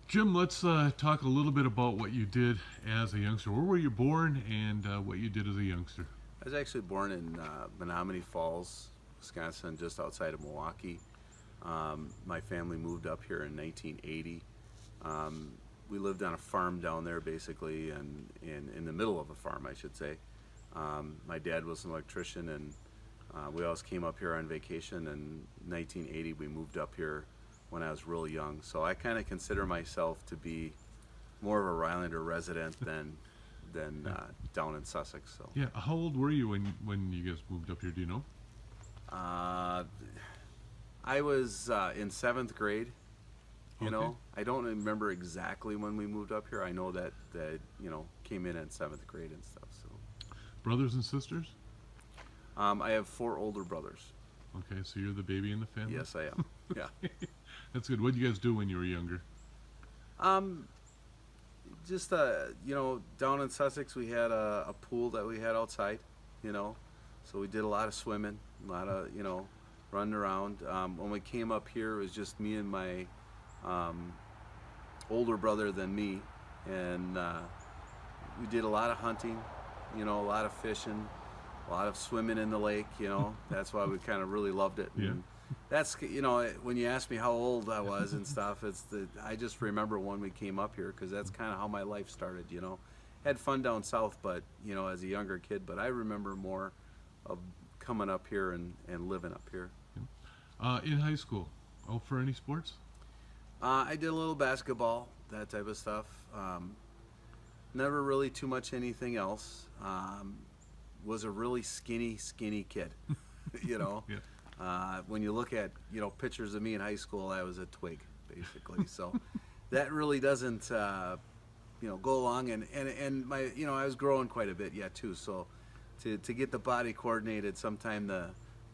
Jim, let's talk a little bit about what you did as a youngster. Where were you born and what you did as a youngster? I was actually born in Menominee Falls, Wisconsin, just outside of Milwaukee. My family moved up here in 1980. We lived on a farm down there, basically, and in the middle of a farm, I should say. My dad was an electrician, and we always came up here on vacation. In 1980, we moved up here when I was real young. So I kind of consider myself to be more of a Rylander resident than down in Sussex. So Yeah, how old were you when you guys moved up here? Do you know? uh, I was in seventh grade. You Okay. know, I don't remember exactly when we moved up here. I know that came in seventh grade and stuff. So Brothers and sisters? I have four older brothers. Okay, so you're the baby in the family? Yes, I am. Yeah. That's good. What did you guys do when you were younger? Just down in Sussex, we had a pool that we had outside. So we did a lot of swimming, a lot of running around. When we came up here, it was just me and my older brother than me, and we did a lot of hunting, a lot of fishing, a lot of swimming in the lake. That's why we kind of really loved it. Yeah. And that's when you ask me how old I was and stuff, I just remember when we came up here, because that's kind of how my life started. Had fun down south, but as a younger kid. But I remember more of coming up here and living up here. In high school, for any sports? I did a little basketball, that type of stuff. Never really too much anything else. Was a really skinny kid. Yeah. When you look at pictures of me in high school, I was a twig, basically. So that really doesn't go along. And my I was growing quite a bit yet too. So to get the body coordinated, sometime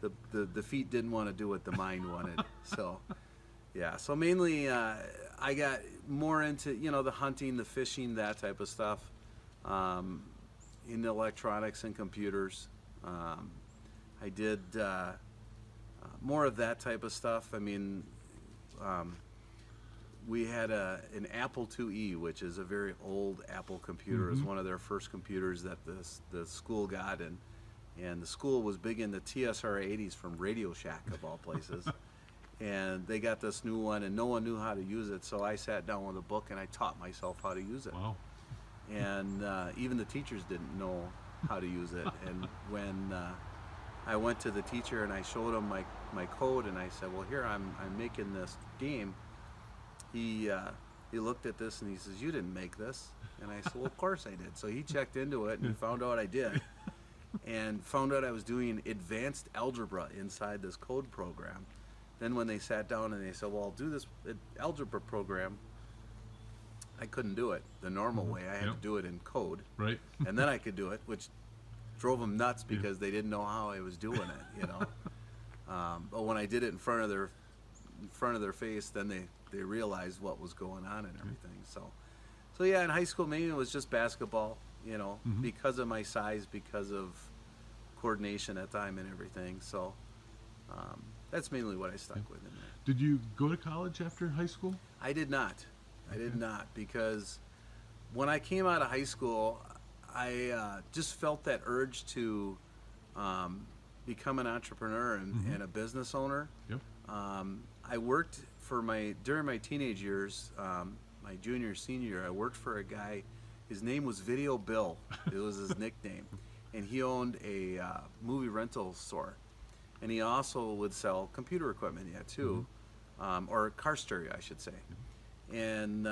the feet didn't want to do what the mind wanted. So yeah. So mainly I got more into the hunting, the fishing, that type of stuff. In electronics and computers. I did more of that type of stuff. I mean, we had an Apple IIe, which is a very old Apple computer. It was one of their first computers that the school got, and the school was big into TSR 80s from Radio Shack, of all places. And they got this new one, and no one knew how to use it, so I sat down with a book and I taught myself how to use it. Wow. And even the teachers didn't know how to use it. And when I went to the teacher and I showed him my code, and I said, well, here, I'm making this game, he looked at this and he says, you didn't make this. And I said, well, of course I did. So he checked into it and he found out I did, and found out I was doing advanced algebra inside this code program. Then when they sat down and they said, well, I'll do this algebra program, I couldn't do it the normal way. I had to do it in code. Right. And then I could do it, which drove them nuts because they didn't know how I was doing it, But when I did it in front of their face, then they realized what was going on and everything. So yeah, in high school, maybe it was just basketball, because of my size, because of coordination at the time and everything. So that's mainly what I stuck with in there. Did you go to college after high school? I did not. I did not, because when I came out of high school, I just felt that urge to become an entrepreneur and a business owner. Yep. I worked during my teenage years, my junior, senior year, I worked for a guy. His name was Video Bill. It was his nickname. And he owned a movie rental store. And he also would sell computer equipment too, or car stereo, I should say. And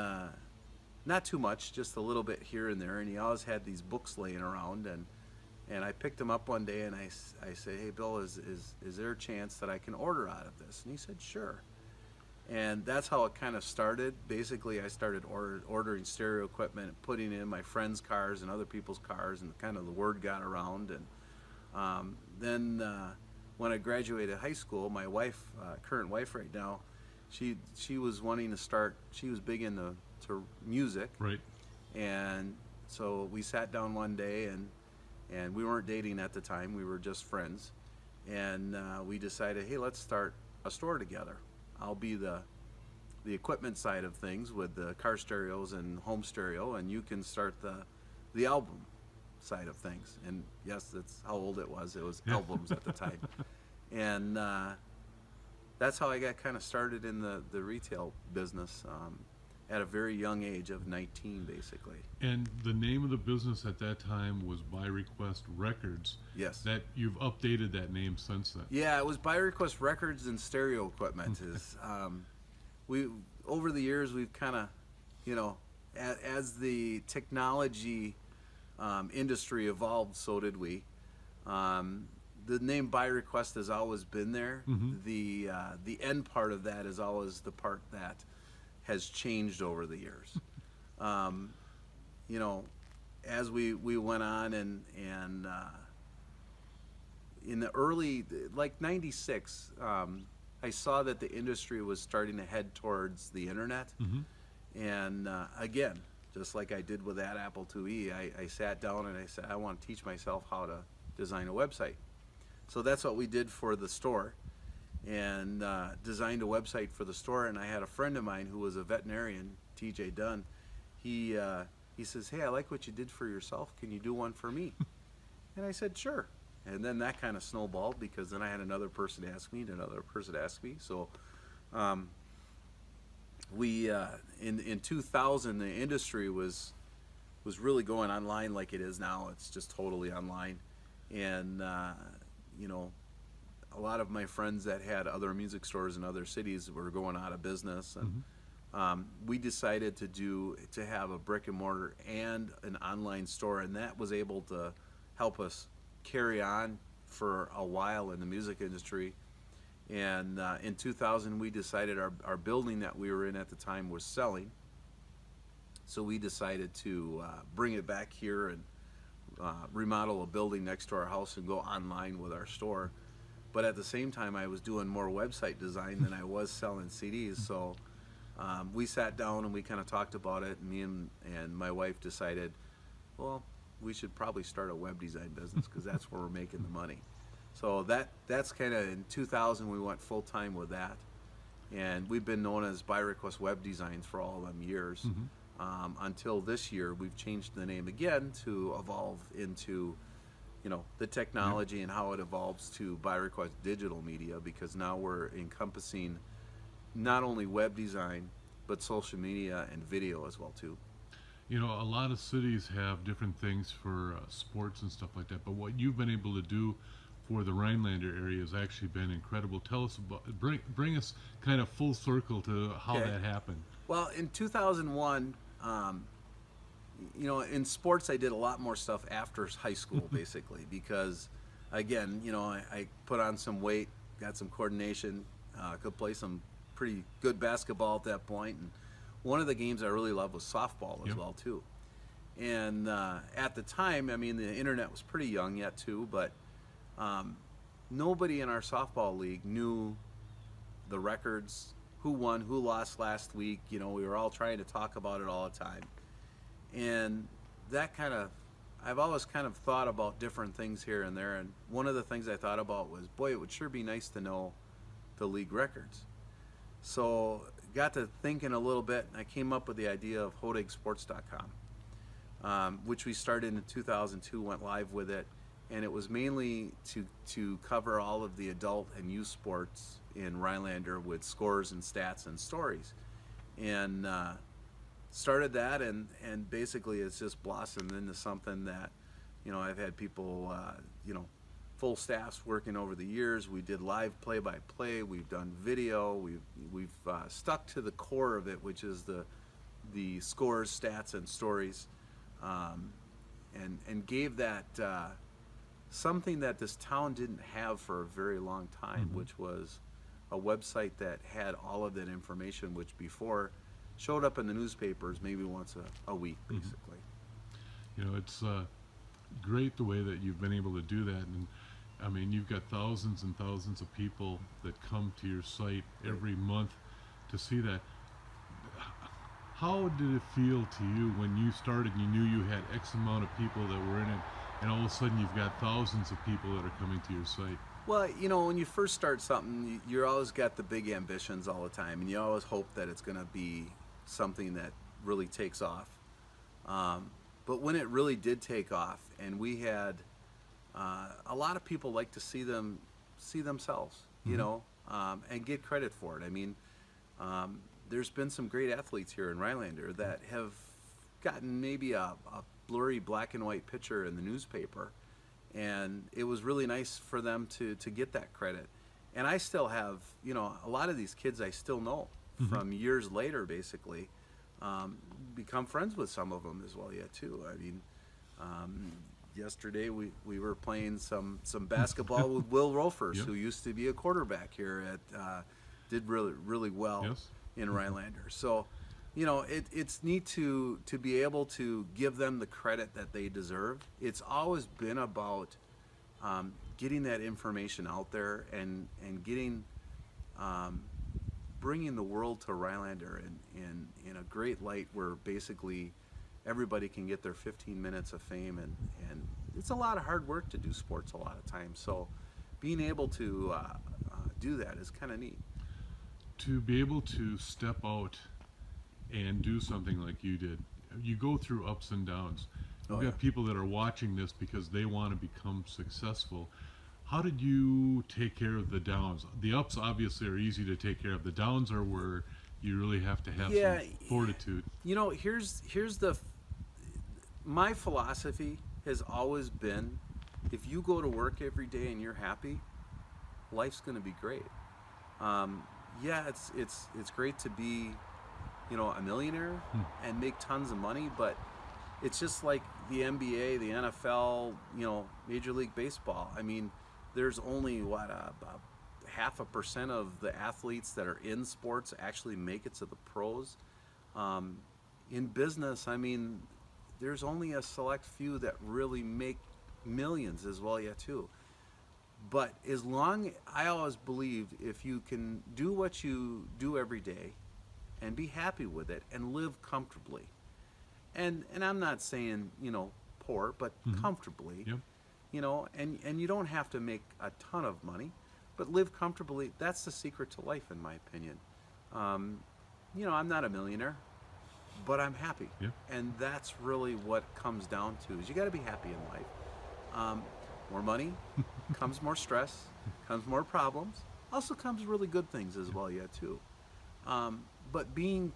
not too much, just a little bit here and there. And he always had these books laying around, and I picked them up one day and I said, hey Bill, is there a chance that I can order out of this? And he said, sure. And that's how it kind of started. Basically, I started ordering stereo equipment and putting it in my friends' cars and other people's cars, and kind of the word got around. And then when I graduated high school, my wife, current wife right now, she was wanting to start. She was big into music, Right. and so we sat down one day, and we weren't dating at the time. We were just friends, and we decided, hey, let's start a store together. I'll be the the equipment side of things with the car stereos and home stereo, and you can start the album side of things. And yes, that's how old it was. It was albums at the time. And that's how I got kind of started in the retail business at a very young age of 19, basically. And the name of the business at that time was By Request Records. Yes. That you've updated that name since then. Yeah, it was By Request Records and Stereo Equipment. Is we over the years we've kind of, you know, as the technology industry evolved, so did we. The name By Request has always been there. The end part of that is always the part that has changed over the years. You know, as we went on and in the early, like 96, I saw that the industry was starting to head towards the internet. And again, just like I did with that Apple IIe, I sat down and I said, I want to teach myself how to design a website. So that's what we did for the store, and designed a website for the store. And I had a friend of mine who was a veterinarian, TJ Dunn. He says, hey, I like what you did for yourself. Can you do one for me? And I said, sure. And then that kind of snowballed, because then I had another person ask me and another person ask me. So we in 2000, the industry was really going online like it is now. It's just totally online. And you know, a lot of my friends that had other music stores in other cities were going out of business, and we decided to have a brick and mortar and an online store, and that was able to help us carry on for a while in the music industry. And in 2000, we decided our building that we were in at the time was selling, so we decided to bring it back here and remodel a building next to our house and go online with our store. But at the same time, I was doing more website design than I was selling CDs. So we sat down and we kind of talked about it. And me and my wife decided, well, we should probably start a web design business, because that's where we're making the money. So that's kind of in 2000, we went full time with that. And we've been known as By Request Web Designs for all of them years. Until this year, we've changed the name again to evolve into, you know, the technology and how it evolves to By Request Digital Media, because now we're encompassing not only web design, but social media and video as well too. You know, a lot of cities have different things for sports and stuff like that, but what you've been able to do for the Rhinelander area has actually been incredible. Tell us about, bring us kind of full circle to how that happened. Well, in 2001, you know, in sports, I did a lot more stuff after high school, basically, because, again, you know, I put on some weight, got some coordination, could play some pretty good basketball at that point, and one of the games I really loved was softball as well, too. And at the time, I mean, the internet was pretty young yet, too, but nobody in our softball league knew the records, who won, who lost last week. You know, we were all trying to talk about it all the time. And that kind of, I've always kind of thought about different things here and there. And one of the things I thought about was, boy, it would sure be nice to know the league records. So got to thinking a little bit, and I came up with the idea of HodigSports.com, which we started in 2002, went live with it. And it was mainly to cover all of the adult and youth sports in Rhinelander with scores and stats and stories. And started that, and basically it's just blossomed into something that, you know, I've had people, you know, full staffs working over the years. We did live play-by-play. We've done video. We've stuck to the core of it, which is the scores, stats, and stories, and gave that something that this town didn't have for a very long time, which was a website that had all of that information, which before showed up in the newspapers maybe once a week, basically. You know, it's great the way that you've been able to do that. And I mean, you've got thousands and thousands of people that come to your site every month to see that. How did it feel to you when you started and you knew you had X amount of people that were in it, and all of a sudden you've got thousands of people that are coming to your site? Well, you know, when you first start something, you're always got the big ambitions all the time, and you always hope that it's going to be something that really takes off. Um, but when it really did take off, and we had a lot of people like to see themselves, you Hmm. know, and get credit for it. I mean, there's been some great athletes here in Rhinelander that have gotten maybe a blurry black and white picture in the newspaper, and it was really nice for them to get that credit. And I still have, you know, a lot of these kids I still know Hmm. from years later, basically, become friends with some of them as well yet too. I mean, um, yesterday we were playing some basketball with Will Rolfers, Yep. who used to be a quarterback here at did really well Yes. in Rhinelander. So, you know, it's neat to be able to give them the credit that they deserve. It's always been about getting that information out there and getting um, bringing the world to Rhinelander in a great light where basically everybody can get their 15 minutes of fame, and it's a lot of hard work to do sports a lot of times. So being able to do that is kind of neat. To be able to step out and do something like you did, you go through ups and downs. You've Oh yeah. got people that are watching this because they want to become successful. How did you take care of the downs? The ups obviously are easy to take care of. The downs are where you really have to have some Yeah, fortitude. you know, here's the my philosophy has always been, if you go to work every day and you're happy, life's going to be great. Um, yeah, it's great to be, you know, a millionaire Hmm. and make tons of money, but it's just like the NBA, the NFL, you know, Major League Baseball. I mean, there's only what about 0.5% of the athletes that are in sports actually make it to the pros. Um, in business, I mean, there's only a select few that really make millions as well yet too. But as long, I always believed, if you can do what you do every day and be happy with it and live comfortably, and I'm not saying, you know, poor, but Hmm. comfortably, Yep. you know, and you don't have to make a ton of money, but live comfortably. That's the secret to life, in my opinion. Um, you know, I'm not a millionaire, but I'm happy, Yep. and that's really what comes down to, is you got to be happy in life. Um, More money comes more stress, comes more problems. Also comes really good things as well yet too. But being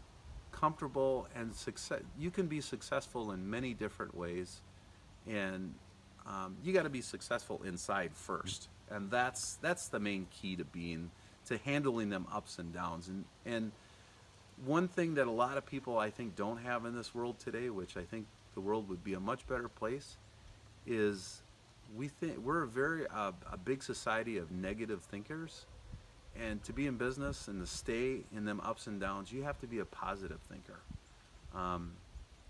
comfortable and success, you can be successful in many different ways, and you got to be successful inside first, and that's the main key to handling them ups and downs. And one thing that a lot of people, I think, don't have in this world today, which I think the world would be a much better place, is we think we're a big society of negative thinkers, and to be in business and to stay in them ups and downs, you have to be a positive thinker. um,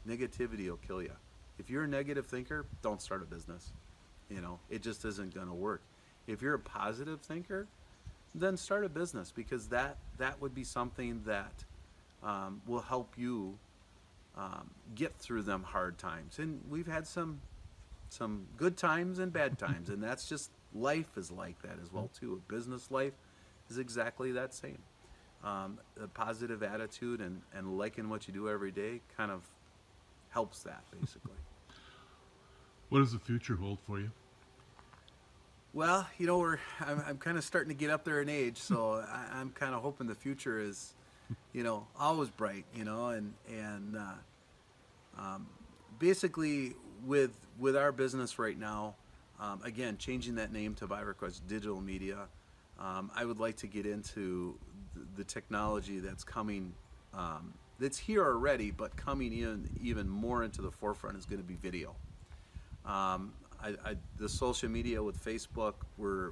Negativity will kill you. If you're a negative thinker, don't start a business. You know, it just isn't going to work. If you're a positive thinker, then start a business, because that would be something that will help you get through them hard times. And we've had some good times and bad times, and that's just, life is like that as well too. A business life is exactly that same. A positive attitude and liking what you do every day kind of helps that, basically. What does the future hold for you? Well, you know, I'm kind of starting to get up there in age, so I'm kind of hoping the future is, you know, always bright, you know, and basically with our business right now, again, changing that name to ViberQuest Digital Media, I would like to get into the technology that's coming, that's here already, but coming in even more into the forefront is going to be video. The social media with Facebook, we're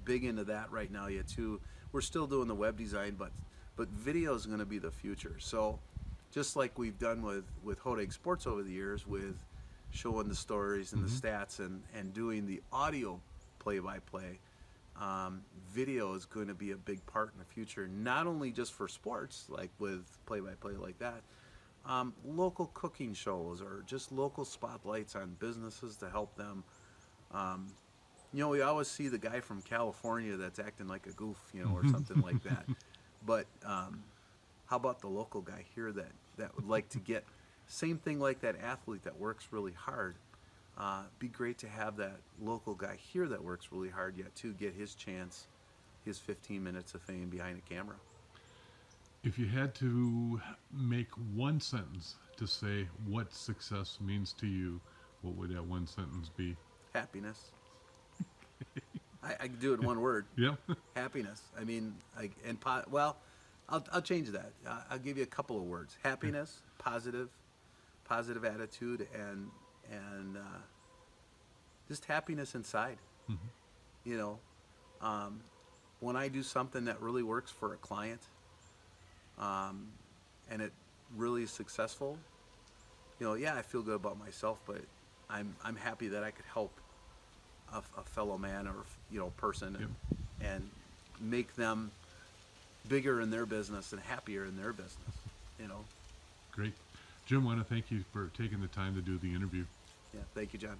big into that right now yet too. We're still doing the web design, but video is going to be the future. So just like we've done with Hodeg Sports over the years, with showing the stories and the stats and doing the audio play-by-play, video is going to be a big part in the future, not only just for sports, like with play-by-play like that, local cooking shows or just local spotlights on businesses to help them We always see the guy from California that's acting like a goof, or something like that. But how about the local guy here that would like to get same thing like that athlete that works really hard? Be great to have that local guy here that works really hard yet to get his chance, his 15 minutes of fame behind a camera. If you had to make one sentence to say what success means to you, what would that one sentence be? Happiness. I can do it in one word. Yeah. Happiness. I mean, well, I'll change that. I'll give you a couple of words: happiness, positive attitude, and just happiness inside. When I do something that really works for a client, and it really is successful, I feel good about myself, but I'm happy that I could help a fellow man or person, and make them bigger in their business and happier in their business. Great. Jim, I want to thank you for taking the time to do the interview. Yeah, thank you, John.